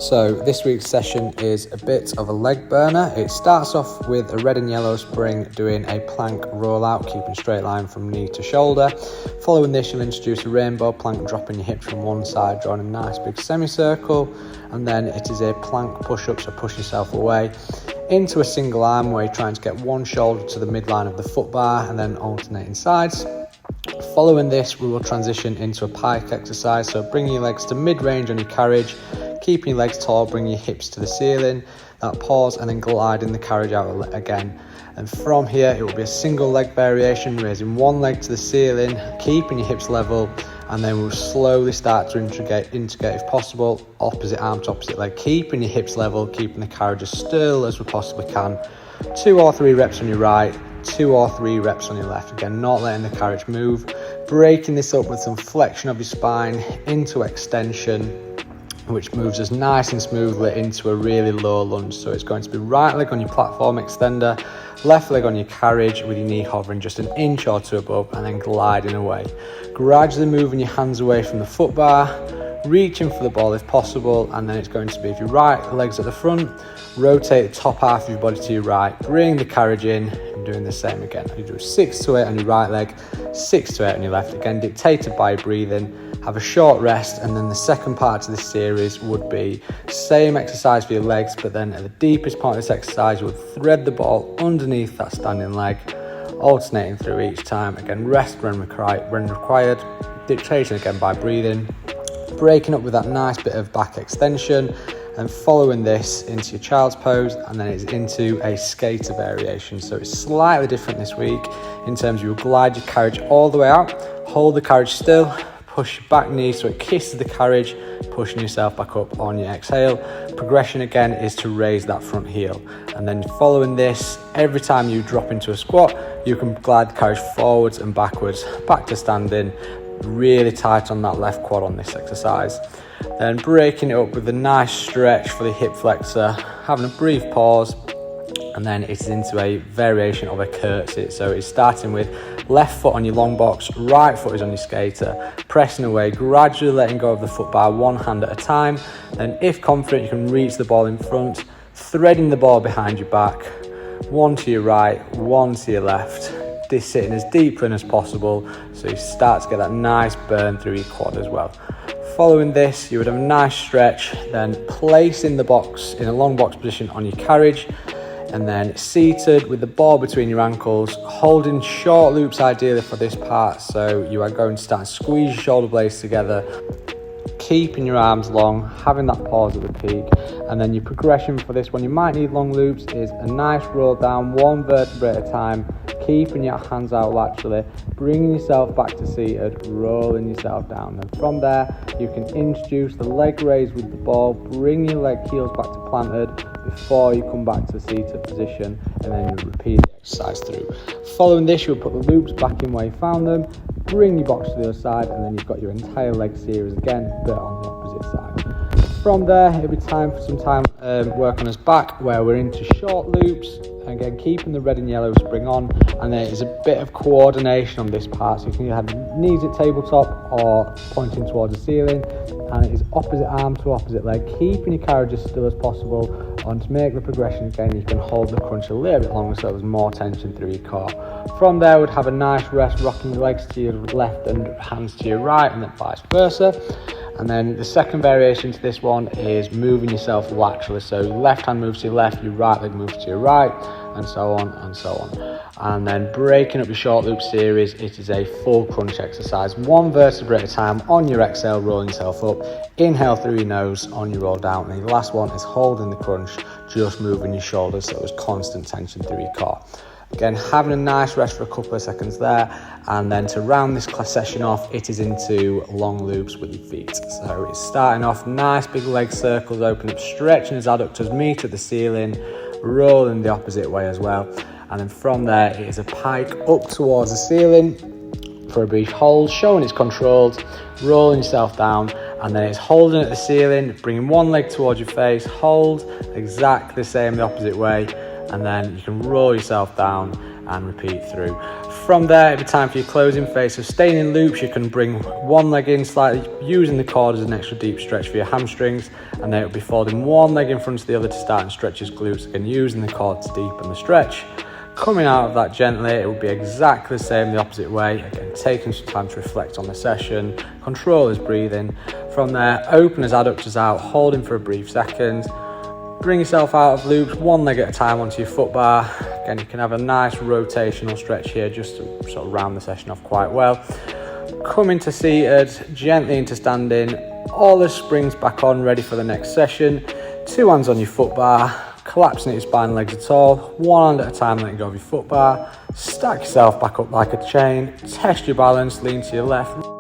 So this week's session is a bit of a leg burner. It starts off with a red and yellow spring doing a plank roll out, keeping straight line from knee to shoulder. Following this, you'll introduce a rainbow plank, dropping your hips from one side, drawing a nice big semicircle. And then it is a plank push-up, so push yourself away into a single arm where you're trying to get one shoulder to the midline of the foot bar and then alternating sides. Following this, we will transition into a pike exercise, so bring your legs to mid-range on your carriage, keeping your legs tall, bring your hips to the ceiling, that pause and then gliding the carriage out again. And from here, it will be a single leg variation, raising one leg to the ceiling, keeping your hips level, and then we'll slowly start to integrate if possible, opposite arm to opposite leg, keeping your hips level, keeping the carriage as still as we possibly can. 2 or 3 reps on your right, 2 or 3 reps on your left. Again, not letting the carriage move. Breaking this up with some flexion of your spine into extension, which moves us nice and smoothly into a really low lunge. So it's going to be right leg on your platform extender, left leg on your carriage with your knee hovering just an inch or 2 above, and then gliding away. Gradually moving your hands away from the foot bar, reaching for the ball if possible, and then it's going to be, if your right leg's at the front, rotate the top half of your body to your right, bring the carriage in, and doing the same again. You do 6 to 8 on your right leg, 6 to 8 on your left, again dictated by breathing. Have a short rest, and then the second part to this series would be same exercise for your legs, but then at the deepest part of this exercise you would thread the ball underneath that standing leg, alternating through each time. Again, rest when required, dictation again by breathing, breaking up with that nice bit of back extension, and following this into your child's pose, and then it's into a skater variation. So it's slightly different this week in terms of you'll glide your carriage all the way out, hold the carriage still, push your back knee so it kisses the carriage, pushing yourself back up on your exhale. Progression again is to raise that front heel, and then following this, every time you drop into a squat, you can glide the carriage forwards and backwards, back to standing, really tight on that left quad on this exercise. Then breaking it up with a nice stretch for the hip flexor, having a brief pause, and then it's into a variation of a curtsy. So it's starting with left foot on your long box, right foot is on your skater, pressing away, gradually letting go of the foot bar, one hand at a time. Then if confident, you can reach the ball in front, threading the ball behind your back, one to your right, one to your left, this sitting as deep in as possible, so you start to get that nice burn through your quad as well. Following this, you would have a nice stretch, then placing the box in a long box position on your carriage, and then seated with the ball between your ankles, holding short loops ideally for this part, so you are going to start to squeeze your shoulder blades together, keeping your arms long, having that pause at the peak. And then your progression for this one, you might need long loops, is a nice roll down, one vertebrae at a time, keeping your hands out laterally, bringing yourself back to seated, rolling yourself down. And from there, you can introduce the leg raise with the ball, bring your leg heels back to planted before you come back to seated position, and then you repeat the exercise through. Following this, you'll put the loops back in where you found them, bring your box to the other side, and then you've got your entire leg series again, but on the opposite side. From there, it'll be time for some work on us back, where we're into short loops, again keeping the red and yellow spring on, and then it's a bit of coordination on this part, so you can have knees at tabletop or pointing towards the ceiling, and it is opposite arm to opposite leg, keeping your carriage as still as possible. And to make the progression again, you can hold the crunch a little bit longer so there's more tension through your core. From there, we'd have a nice rest, rocking your legs to your left and hands to your right, and then vice versa. And then the second variation to this one is moving yourself laterally. So left hand moves to your left, your right leg moves to your right, and so on and so on. And then breaking up your short loop series, it is a full crunch exercise, one vertebrae at a time. On your exhale, rolling yourself up, inhale through your nose on your roll down, and the last one is holding the crunch, just moving your shoulders so there's constant tension through your core. Again, having a nice rest for a couple of seconds there, and then to round this class session off, it is into long loops with your feet. So it's starting off nice big leg circles, open up, stretching as adductors meet at the ceiling, rolling the opposite way as well. And then from there, it is a pike up towards the ceiling for a brief hold, showing it's controlled, rolling yourself down, and then it's holding at the ceiling, bringing one leg towards your face, hold, exactly the same the opposite way, and then you can roll yourself down and repeat through. From there, it'll be time for your closing phase. So staying in loops, you can bring one leg in slightly, using the cord as an extra deep stretch for your hamstrings, and then it'll be folding one leg in front of the other to start and stretch his glutes, again using the cord to deepen the stretch. Coming out of that gently, it will be exactly the same the opposite way. Again, taking some time to reflect on the session, control his breathing. From there, open his adductors out, holding for a brief second. Bring yourself out of loops, one leg at a time onto your foot bar. Again, you can have a nice rotational stretch here just to sort of round the session off quite well. Come into seated, gently into standing, all the springs back on, ready for the next session. 2 hands on your foot bar, collapsing at your spine and legs at all. 1 hand at a time, letting go of your foot bar. Stack yourself back up like a chain, test your balance, lean to your left.